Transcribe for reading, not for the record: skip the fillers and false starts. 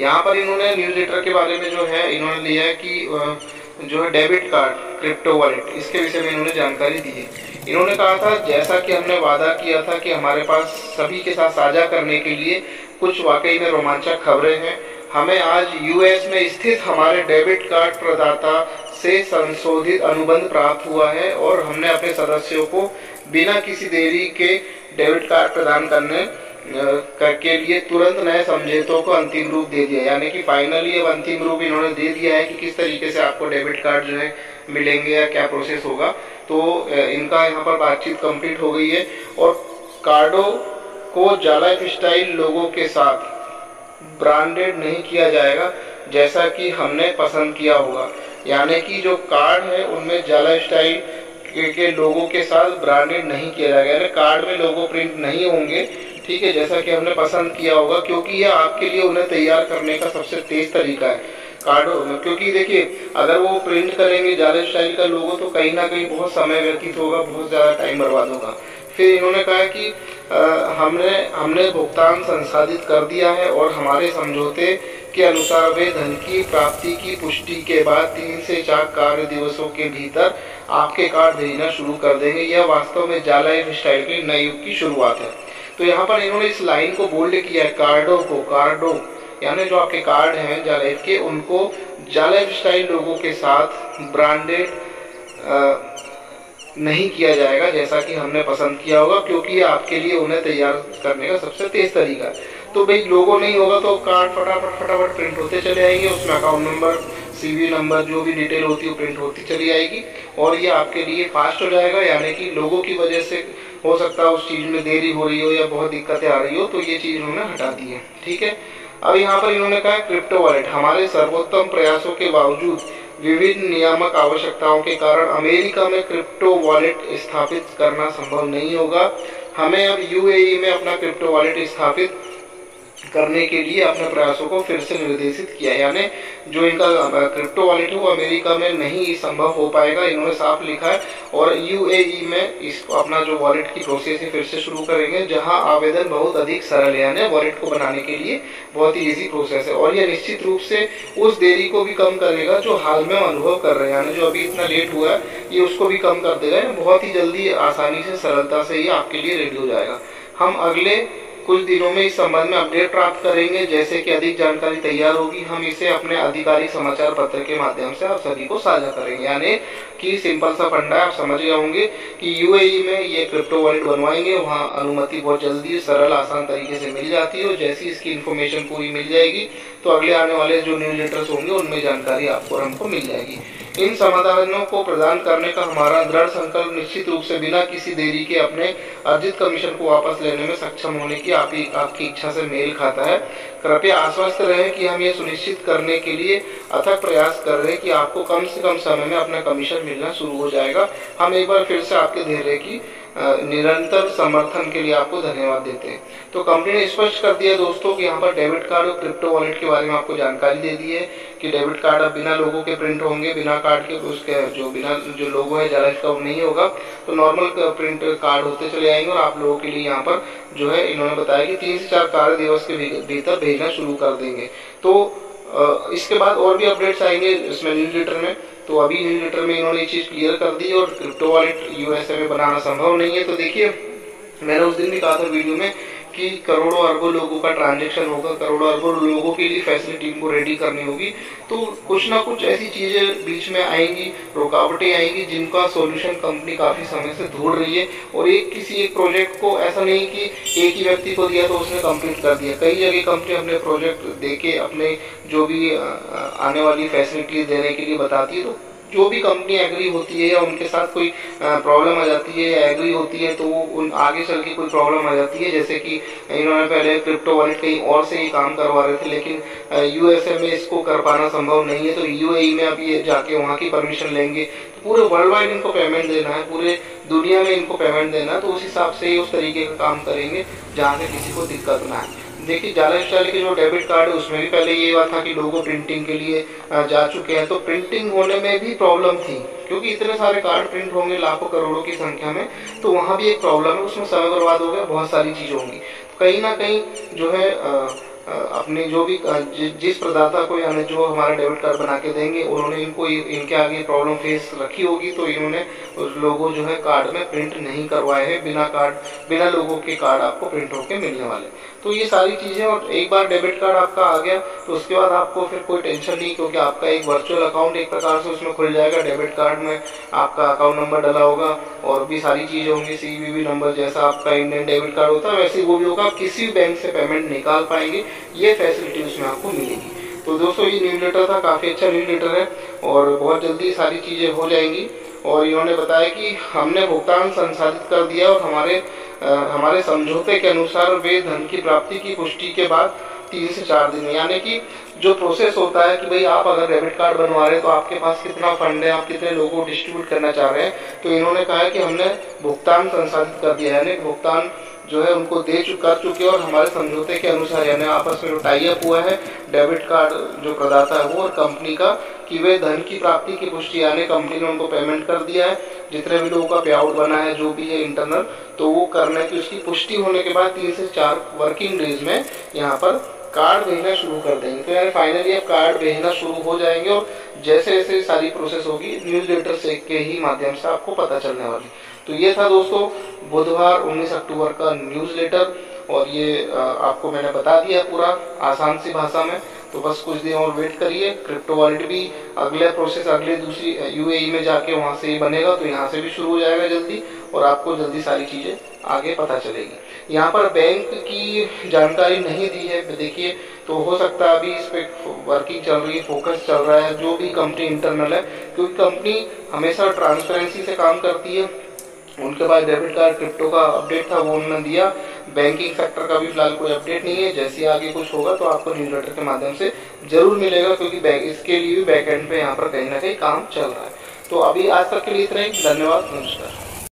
यहाँ पर इन्होंने न्यूज़लेटर के बारे में जो है इन्होंने लिया है कि जो है डेबिट कार्ड क्रिप्टो वॉलेट, इसके विषय में इन्होंने जानकारी दी है। इन्होंने कहा था जैसा कि हमने वादा किया था कि हमारे पास सभी के साथ साझा करने के लिए कुछ वाकई में रोमांचक खबरें हैं। हमें आज यूएस में स्थित हमारे डेबिट कार्ड प्रदाता से संशोधित अनुबंध प्राप्त हुआ है और हमने अपने सदस्यों को बिना किसी देरी के डेबिट कार्ड प्रदान करने के लिए तुरंत नए समझौतों को अंतिम रूप दे दिया। यानी कि फाइनली अब अंतिम रूप इन्होंने दे दिया है कि किस तरीके से आपको डेबिट कार्ड जो है मिलेंगे या क्या प्रोसेस होगा। तो इनका यहाँ पर बातचीत कंप्लीट हो गई है और कार्डों को जालाइफ स्टाइल लोगों के साथ ब्रांडेड नहीं किया जाएगा जैसा कि हमने पसंद किया होगा। यानी कि जो कार्ड है उनमें जालाइफ स्टाइल के लोगों के साथ ब्रांडेड नहीं किया जाएगा, यानी कार्ड में लोगो प्रिंट नहीं होंगे, ठीक है, जैसा कि हमने पसंद किया होगा, क्योंकि यह आपके लिए उन्हें तैयार करने का सबसे तेज तरीका है कार्डो। क्योंकि देखिए अगर वो प्रिंट करेंगे जालिफ स्टाइल का लोगो तो कहीं ना कहीं बहुत समय व्यतीत होगा, बहुत ज़्यादा टाइम बर्बाद होगा। फिर इन्होंने कहा कि हमने भुगतान संसाधित कर दिया है और हमारे समझौते के अनुसार वे धन की प्राप्ति की पुष्टि के बाद 3 से 4 कार्य दिवसों के भीतर आपके कार्ड भेजना शुरू कर देंगे। यह वास्तव में जालाइफ स्टाइल के नए युग की शुरुआत है। तो यहाँ पर इन्होंने इस लाइन को बोल्ड किया है, कार्डो यानी जो आपके कार्ड हैं जालाइफ के, उनको जालाइफ स्टाइल लोगों के साथ ब्रांडेड नहीं किया जाएगा जैसा कि हमने पसंद किया होगा, क्योंकि ये आपके लिए उन्हें तैयार करने का सबसे तेज तरीका है। तो भाई लोगो नहीं होगा तो कार्ड फटाफट प्रिंट होते चले आएंगे, उसमें अकाउंट नंबर, सीवी नंबर, जो भी डिटेल होती है प्रिंट होती चली आएगी और ये आपके लिए फास्ट हो जाएगा। यानी कि लोगों की वजह से हो सकता है उस चीज़ में देरी हो रही हो या बहुत दिक्कतें आ रही हो, तो ये चीज़ उन्होंने हटा दी है, ठीक है। अब यहाँ पर इन्होंने कहा क्रिप्टो वॉलेट, हमारे सर्वोत्तम प्रयासों के बावजूद विभिन्न नियामक आवश्यकताओं के कारण अमेरिका में क्रिप्टो वॉलेट स्थापित करना संभव नहीं होगा। हमें अब यूएई में अपना क्रिप्टो वॉलेट स्थापित करने के लिए अपने प्रयासों को फिर से निर्देशित किया। यानी जो इनका क्रिप्टो वॉलेट है वो अमेरिका में नहीं संभव हो पाएगा, इन्होंने साफ लिखा है। और यूएई में इसको अपना जो वॉलेट की प्रोसेस है फिर से शुरू करेंगे, जहां आवेदन बहुत अधिक सरल है, यानी वॉलेट को बनाने के लिए बहुत ही ईजी प्रोसेस है। और यह निश्चित रूप से उस देरी को भी कम करेगा जो हाल में अनुभव कर रहे हैं, यानी जो अभी इतना लेट हुआ है ये उसको भी कम कर देगा। बहुत ही जल्दी आसानी से सरलता से ये आपके लिए रेडी हो जाएगा। हम अगले कुछ दिनों में इस संबंध में अपडेट प्राप्त करेंगे। जैसे कि अधिक जानकारी तैयार होगी हम इसे अपने आधिकारिक समाचार पत्र के माध्यम से आप सभी को साझा करेंगे। यानी कि सिंपल सा फंडा है, आप समझ गए होंगे कि यूएई में ये क्रिप्टो वॉलेट बनवाएंगे, वहाँ अनुमति बहुत जल्दी सरल आसान तरीके से मिल जाती है और जैसी इसकी इन्फॉर्मेशन पूरी मिल जाएगी तो अगले आने वाले जो न्यूज लेटर्स होंगे उनमें जानकारी आपको और हमको मिल जाएगी। इन समाधानों को प्रदान करने का हमारा दृढ़ संकल्प निश्चित रूप से बिना किसी देरी के अपने अर्जित कमीशन को वापस लेने में सक्षम होने की आपकी इच्छा से मेल खाता है। कृपया आश्वस्त रहें कि हम ये सुनिश्चित करने के लिए अथक प्रयास कर रहे हैं कि आपको कम से कम समय में अपना कमीशन मिलना शुरू हो जाएगा। हम एक बार फिर से आपके धैर्य की निरंतर समर्थन के लिए आपको धन्यवाद देते हैं। तो कंपनी ने स्पष्ट कर दिया दोस्तों कि यहाँ पर डेबिट कार्ड और क्रिप्टो वॉलेट के बारे में आपको जानकारी दे दी है कि डेबिट कार्ड अब बिना लोगों के प्रिंट होंगे, बिना कार्ड के उसके जो लोगो है जालाइफ का वो नहीं होगा, तो नॉर्मल प्रिंट कार्ड होते चले आएंगे। और आप लोगों के लिए यहाँ पर जो है इन्होंने बताया कि 3 से 4 कार्य दिवस के भीतर भेजना शुरू कर देंगे। तो इसके बाद और भी अपडेट्स आएंगे इसमें न्यूज लेटर में। तो अभी न्यूज लेटर में इन्होंने ये चीज़ क्लियर कर दी और क्रिप्टो वॉलेट यूएसए में बनाना संभव नहीं है। तो देखिए मैंने उस दिन भी कहा था वीडियो में कि करोड़ों अरबों लोगों का ट्रांजैक्शन होगा, करोड़ों अरबों लोगों के लिए फैसिलिटी को रेडी करनी होगी, तो कुछ ना कुछ ऐसी चीज़ें बीच में आएंगी, रुकावटें आएंगी जिनका सॉल्यूशन कंपनी काफ़ी समय से ढूंढ रही है। और किसी एक प्रोजेक्ट को ऐसा नहीं कि एक ही व्यक्ति को दिया तो उसने कंप्लीट कर दिया, कई जगह कंपनी अपने प्रोजेक्ट दे के अपने जो भी आने वाली फैसिलिटी देने के लिए बताती है। तो जो भी कंपनी एग्री होती है या उनके साथ कोई प्रॉब्लम आ जाती है या एग्री होती है तो उन आगे चल के कोई प्रॉब्लम आ जाती है। जैसे कि इन्होंने पहले क्रिप्टो वॉलेट कहीं और से ही काम करवा रहे थे, लेकिन यूएसए में इसको कर पाना संभव नहीं है, तो यूएई में अब ये जाके वहाँ की परमिशन लेंगे। तो पूरे वर्ल्ड वाइड इनको पेमेंट देना है, पूरे दुनिया में इनको पेमेंट देना है, तो उस हिसाब से ही उस तरीके का काम करेंगे जहाँ से किसी को दिक्कत ना आए। देखिए जालाइफ स्टाइल के जो डेबिट कार्ड है उसमें भी पहले ये हुआ था कि लोगो प्रिंटिंग के लिए जा चुके हैं, तो प्रिंटिंग होने में भी प्रॉब्लम थी क्योंकि इतने सारे कार्ड प्रिंट होंगे लाखों करोड़ों की संख्या में, तो वहाँ भी एक प्रॉब्लम है, उसमें समय बर्बाद हो गया, बहुत सारी चीज़ें होंगी। कहीं ना कहीं जो है अपनी जो भी जिस प्रदाता को यानी जो हमारा डेबिट कार्ड बना के देंगे उन्होंने इनको इनके आगे प्रॉब्लम फेस रखी होगी, तो इन्होंने लोगो जो है कार्ड में प्रिंट नहीं करवाए हैं। बिना लोगों के कार्ड आपको प्रिंट होके मिलने वाले। तो ये सारी चीज़ें, और एक बार डेबिट कार्ड आपका आ गया तो उसके बाद आपको फिर कोई टेंशन नहीं, क्योंकि आपका एक वर्चुअल अकाउंट एक प्रकार से उसमें खुल जाएगा। डेबिट कार्ड में आपका अकाउंट नंबर डला होगा और भी सारी चीज़ें होंगी, CVV नंबर जैसा आपका इंडियन डेबिट कार्ड होता है वैसे ही वो भी होगा। आप किसी भी बैंक से पेमेंट निकाल पाएंगे, ये फैसिलिटी उसमें आपको मिलेगी। तो दोस्तों ये न्यूज़लेटर था, काफ़ी अच्छा न्यूज़लेटर है और बहुत जल्दी सारी चीज़ें हो जाएंगी। और इन्होंने बताया कि हमने भुगतान संसाधित कर दिया और हमारे समझौते के अनुसार वे धन की प्राप्ति की पुष्टि के बाद 3 से 4 दिन, यानी कि जो प्रोसेस होता है कि भाई आप अगर डेबिट कार्ड बनवा रहे हैं तो आपके पास कितना फंड है, आप कितने लोगों को डिस्ट्रीब्यूट करना चाह रहे हैं, तो इन्होंने कहा है कि हमने भुगतान संसाधित कर दिया, यानी भुगतान जो है उनको कर चुके और हमारे समझौते के अनुसार, यानी आपस में जो टाई अप हुआ है डेबिट कार्ड जो प्रदाता है वो और कंपनी का, कि वे धन की प्राप्ति की पुष्टि, यानी कंपनी ने उनको पेमेंट कर दिया है, जितने भी लोगों का पे आउट बना है जो भी है इंटरनल, तो वो करने की उसकी पुष्टि होने के बाद 3 से 4 वर्किंग डेज में यहाँ पर कार्ड भेजना शुरू कर देंगे। तो यानी फाइनली अब कार्ड भेजना शुरू हो जाएंगे और जैसे जैसे सारी प्रोसेस होगी न्यूज़लेटर से के ही माध्यम से आपको पता चलने वाली। तो ये था दोस्तों बुधवार 19 अक्टूबर का न्यूज़लेटर, और ये आपको मैंने बता दिया पूरा आसान सी भाषा में। तो बस कुछ दिन और वेट करिए, क्रिप्टो वॉलेट भी अगले प्रोसेस अगले दूसरी UAE में जाके वहाँ से ही बनेगा, तो यहाँ से भी शुरू हो जाएगा जल्दी और आपको जल्दी सारी चीज़ें आगे पता चलेगी। यहाँ पर बैंक की जानकारी नहीं दी है देखिए, तो हो सकता है अभी इस पर वर्किंग चल रही है, फोकस चल रहा है जो भी कंपनी इंटरनल है, क्योंकि कंपनी हमेशा ट्रांसपेरेंसी से काम करती है। उनके पास डेबिट कार्ड क्रिप्टो का अपडेट था वो उन्होंने दिया, बैंकिंग सेक्टर का भी फिलहाल कोई अपडेट नहीं है। जैसे आगे कुछ होगा तो आपको न्यूज़लेटर के माध्यम से जरूर मिलेगा, क्योंकि इसके लिए भी बैकएंड पे यहाँ पर कहीं ना कहीं काम चल रहा है। तो अभी आज तक के लिए इतना ही, धन्यवाद, नमस्कार।